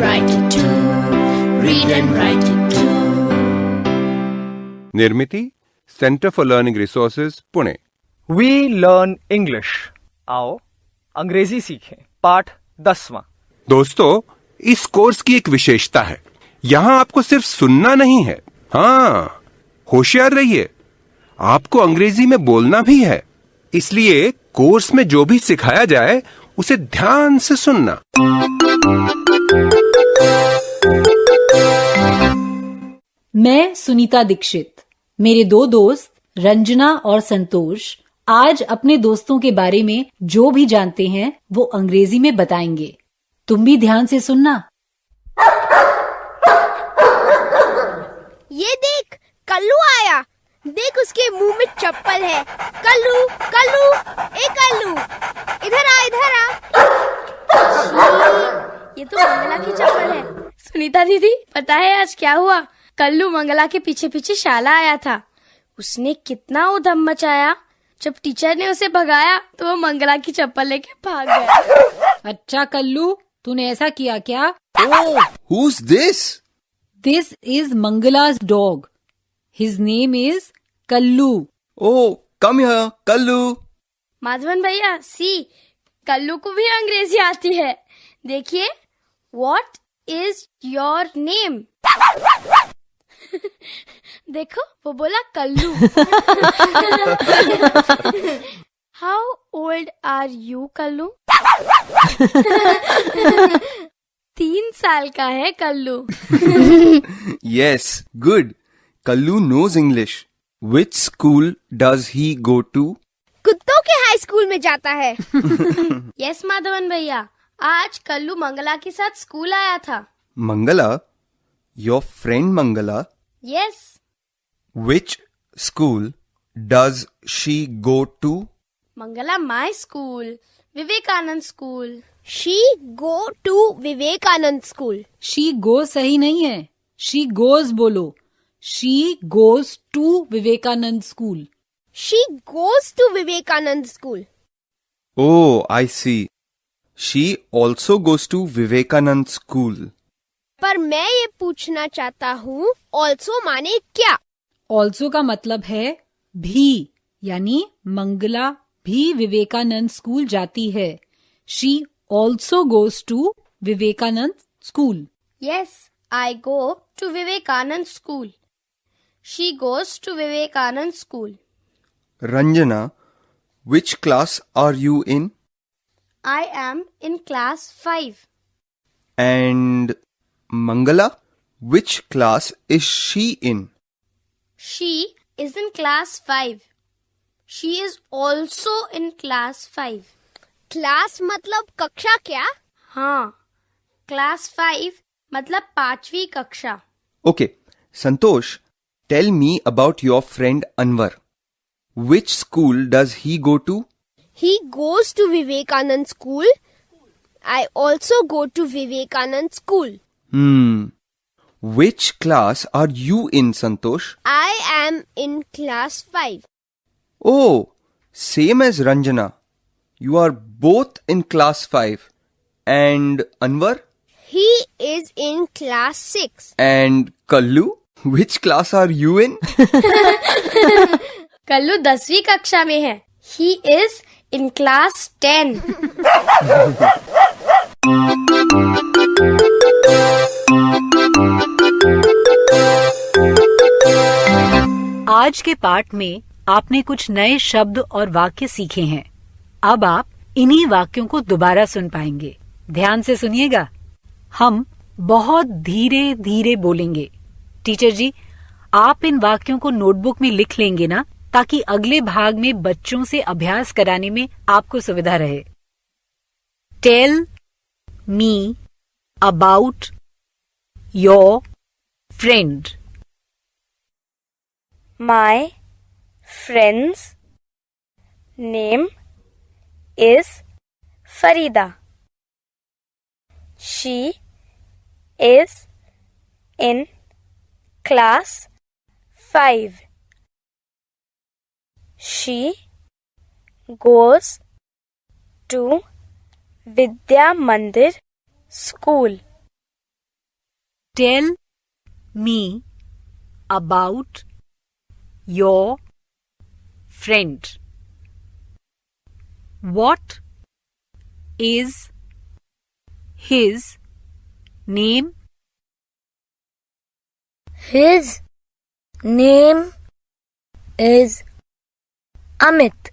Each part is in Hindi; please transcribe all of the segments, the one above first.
and write it too. Read and write it too. Nirmiti Centre for Learning Resources Pune. We learn English. आओ अंग्रेजी सीखें। पाठ 10वां। दोस्तों, इस कोर्स की एक विशेषता है, यहाँ आपको सिर्फ सुनना नहीं है, हाँ, होशियार रहिए, आपको अंग्रेजी में बोलना भी है। इसलिए कोर्स में जो भी सिखाया जाए उसे ध्यान से सुनना। मैं सुनीता दीक्षित, मेरे दो दोस्त रंजना और संतोष आज अपने दोस्तों के बारे में जो भी जानते हैं वो अंग्रेजी में बताएंगे। तुम भी ध्यान से सुनना। ये देख, कल्लू आया। देख, उसके मुंह में चप्पल है। कल्लू, कल्लू, ए कल्लू, इधर आ, इधर आ। ये तो मंगला की चप्पल है। सुनीता दीदी, पता है आज क्या हुआ? कल्लू मंगला के पीछे पीछे शाला आया था। उसने कितना उधम मचाया। जब टीचर ने उसे भगाया तो वो मंगला की चप्पल लेके भाग गया। अच्छा कल्लू, तूने ऐसा किया क्या? Oh, who's this? This is Mangala's dog. His name is Kallu. Oh, come here, Kallu. Madhavan भैया, सी, कल्लू को भी अंग्रेजी आती है। देखिए, What is your name? देखो, वो बोला Kullu. How old are you, Kullu? 3 साल का है Kullu. Yes, good. Kallu knows English. Which school does he go to? कुत्तों के हाई स्कूल में जाता है। यस माधवन भैया, आज कल्लू मंगला के साथ स्कूल आया था। Mangala? Your friend Mangala? Yes. Which school does she go to? Mangala my school, Vivekananda school. She go to Vivekananda school. She go सही नहीं है, she goes बोलो। She goes to Vivekananda school. She goes to Vivekananda school. Oh, I see. She also goes to Vivekanand school. पर मैं ये पूछना चाहता हूँ, also माने क्या? ऑल्सो का मतलब है भी, यानी मंगला भी विवेकानंद स्कूल जाती है। She also goes to Vivekananda school. Yes, I go to Vivekananda school. She goes to Vivekananda school. Ranjana, which class are you in? I am in class 5. And Mangala, which class is she in? She is in class 5. She is also in class 5. Class मतलब कक्षा क्या? हाँ, class 5 मतलब 5वीं कक्षा। Okay, Santosh, tell me about your friend Anwar. Which school does he go to? He goes to Vivekanand school. I also go to Vivekanand school. Which class are you in, Santosh? I am in class 5. Oh, same as Ranjana. You are both in class 5. And Anwar? He is in class 6. And Kallu? Which class are you in? Kullu 10वीं कक्षा में है। He is in class 10. आज के पाठ में आपने कुछ नए शब्द और वाक्य सीखे हैं। अब आप इन्हीं वाक्यों को दोबारा सुन पाएंगे। ध्यान से सुनिएगा। हम बहुत धीरे धीरे बोलेंगे। टीचर जी, आप इन वाक्यों को नोटबुक में लिख लेंगे ना, ताकि अगले भाग में बच्चों से अभ्यास कराने में आपको सुविधा रहे। Tell me about your friend. My friend's name is Farida. She is in class 5. She goes to Vidya Mandir school. Tell me about your friend. What is his name? His name is Amit.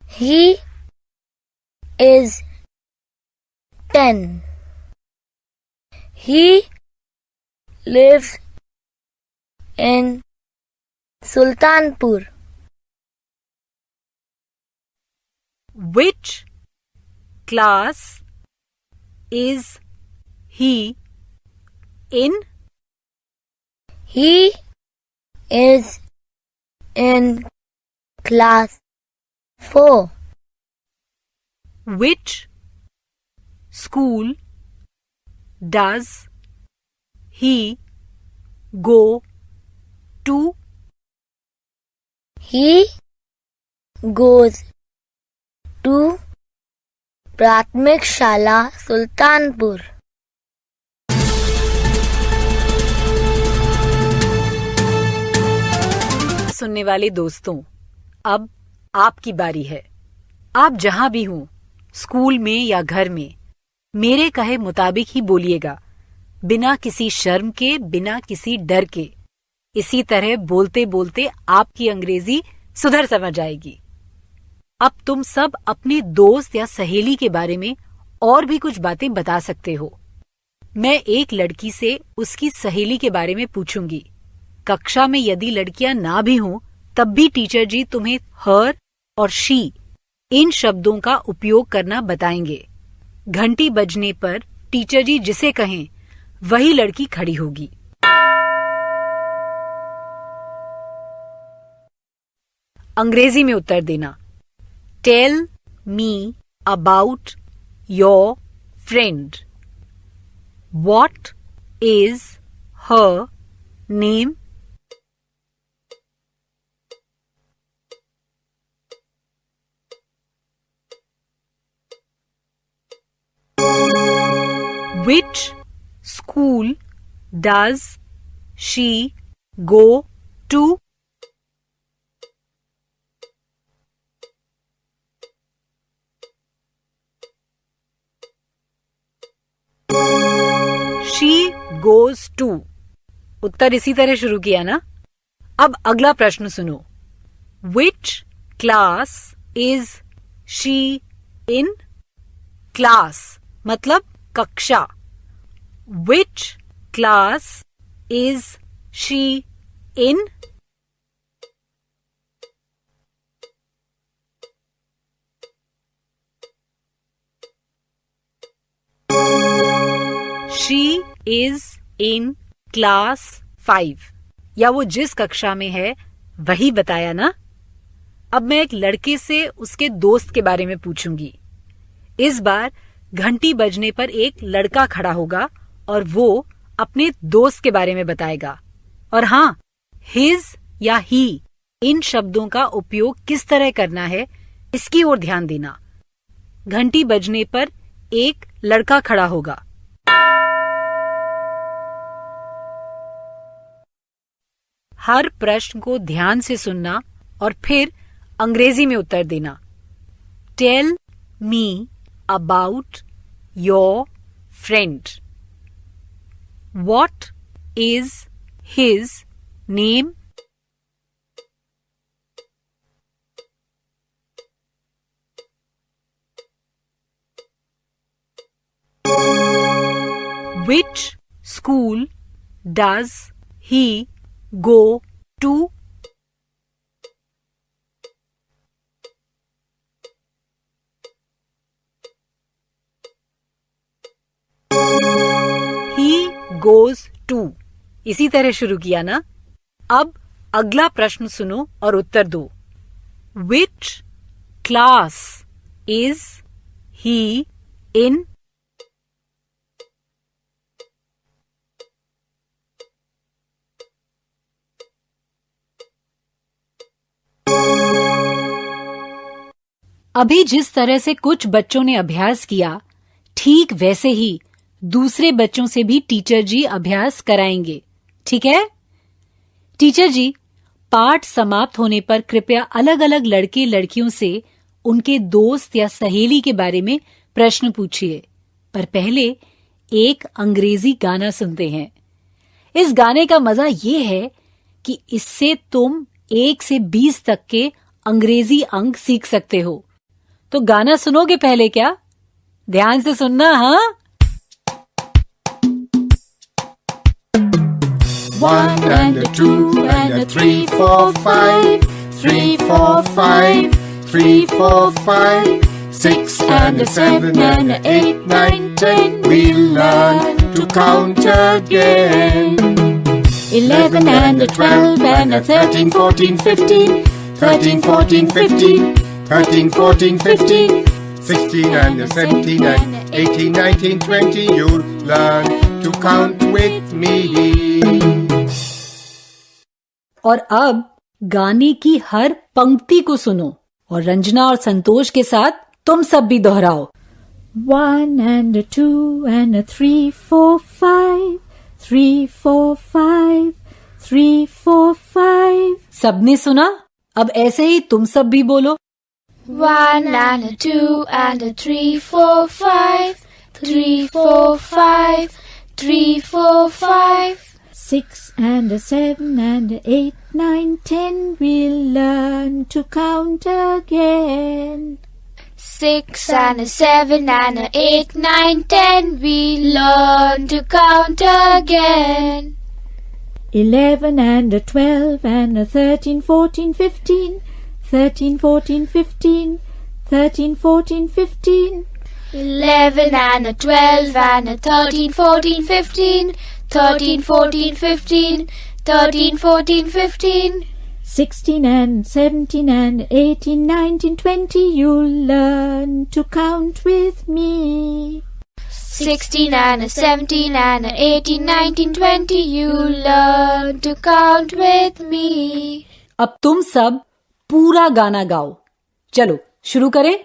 He is 10. He lives in Sultanpur. Which class is he in? He is in class 4. Which school does he go to? He goes to प्राथमिक शाला सुल्तानपुर. सुनने वाले दोस्तों, अब आपकी बारी है. आप जहां भी हों, स्कूल में या घर में, मेरे कहे मुताबिक ही बोलिएगा, बिना किसी शर्म के, बिना किसी डर के. इसी तरह बोलते बोलते आपकी अंग्रेजी सुधर समझ आएगी. अब तुम सब अपने दोस्त या सहेली के बारे में और भी कुछ बातें बता सकते हो. मैं एक लड़की से उसकी सहेली के बारे में पूछूंगी. कक्षा में यदि लड़कियां ना भी हों, तब भी टीचर जी तुम्हें हर और शी इन शब्दों का उपयोग करना बताएंगे. घंटी बजने पर टीचर जी जिसे कहें वही लड़की खड़ी होगी. अंग्रेजी में उत्तर देना. Tell me about your friend. What is her name? Which school does she go to? She goes to. उत्तर इसी तरह शुरू किया ना. अब अगला प्रश्न सुनो. Which class is she in? Class मतलब कक्षा. Which class is she in? She is in class 5. या वो जिस कक्षा में है वही बताया ना. अब मैं एक लड़के से उसके दोस्त के बारे में पूछूंगी. इस बार घंटी बजने पर एक लड़का खड़ा होगा और वो अपने दोस्त के बारे में बताएगा. और हाँ, हिज या ही इन शब्दों का उपयोग किस तरह करना है इसकी ओर ध्यान देना. घंटी बजने पर एक लड़का खड़ा होगा. हर प्रश्न को ध्यान से सुनना और फिर अंग्रेजी में उत्तर देना. Tell me about your friend. What is his name? Which school does he go to? He goes to. इसी तरह शुरू किया ना. अब अगला प्रश्न सुनो और उत्तर दो. Which class is he in? अभी जिस तरह से कुछ बच्चों ने अभ्यास किया, ठीक वैसे ही दूसरे बच्चों से भी टीचर जी अभ्यास कराएंगे, ठीक है? टीचर जी, पाठ समाप्त होने पर कृपया अलग अलग लड़के लड़कियों से उनके दोस्त या सहेली के बारे में प्रश्न पूछिए, पर पहले एक अंग्रेजी गाना सुनते हैं। इस गाने का मजा ये है कि इससे तुम 1 से 20 तक के अंग्रेजी अंक सीख सकते हो। तो गाना सुनोगे पहले क्या? ध्यान से सुनना, हाँ? 1 and a 2 and a 3, 4, 5. 3, 4, 5. 3, 4, 5. 6 and a 7 and a 8, 9, 10. We'll learn to count again. 11 and a 12 and a 13, 14, 15. 13, 14, 15. 13, 14, 15. 16 and a 17 and 18, 19, 20. You'll learn to count with me. और अब गाने की हर पंक्ति को सुनो और रंजना और संतोष के साथ तुम सब भी दोहराओ। 1 and a 2 and a 3, 4, 5. 3, 4, 5. 3, 4, 5. सबने सुना? अब ऐसे ही तुम सब भी बोलो। 1 and a 2 and a 3, 4, 5. 3, 4, 5. 3, 4, 5. 6 and a 7 and a 8, 9, 10. We'll learn to count again. 6 and a 7 and a 8, 9, 10. We learn to count again. 11 and a 12 and a 13, 14, 15. 13, 14, 15. 13, 14, 15. 11 and a 12 and a 13, 14, 15. 13, 14, 15. 13, 14, 15. 16 and 17 and 18, 19, 20. You'll learn to count with me. 16 and a 17 and a 18, 19, 20. You learn to count with me. अब तुम सब पूरा गाना गाओ। चलो शुरू करें।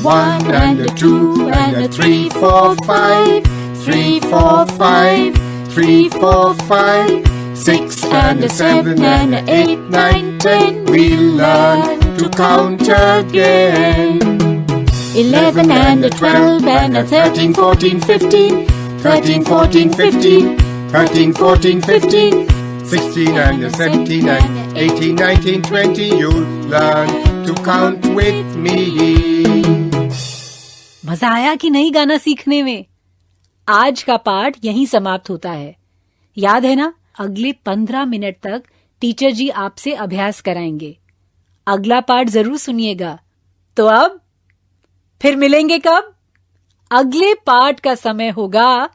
1 and a 2 and a 3, 4, 5. 3, 4, 5. 3, 4, 5. 6 and a 7 and a 8, 9, 10. We'll learn to count again. 11 and a 12 and a 13, 14, 15. 13, 14, 15. 13, 14, 15. 16 and a 17 and 18, 19, 20. You'll learn to count with me. मजा आया कि नहीं गाना सीखने में? आज का पाठ यहीं समाप्त होता है। याद है ना, अगले 15 मिनट तक टीचर जी आपसे अभ्यास कराएंगे। अगला पाठ जरूर सुनिएगा। तो अब फिर मिलेंगे कब? अगले पाठ का समय होगा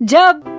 जब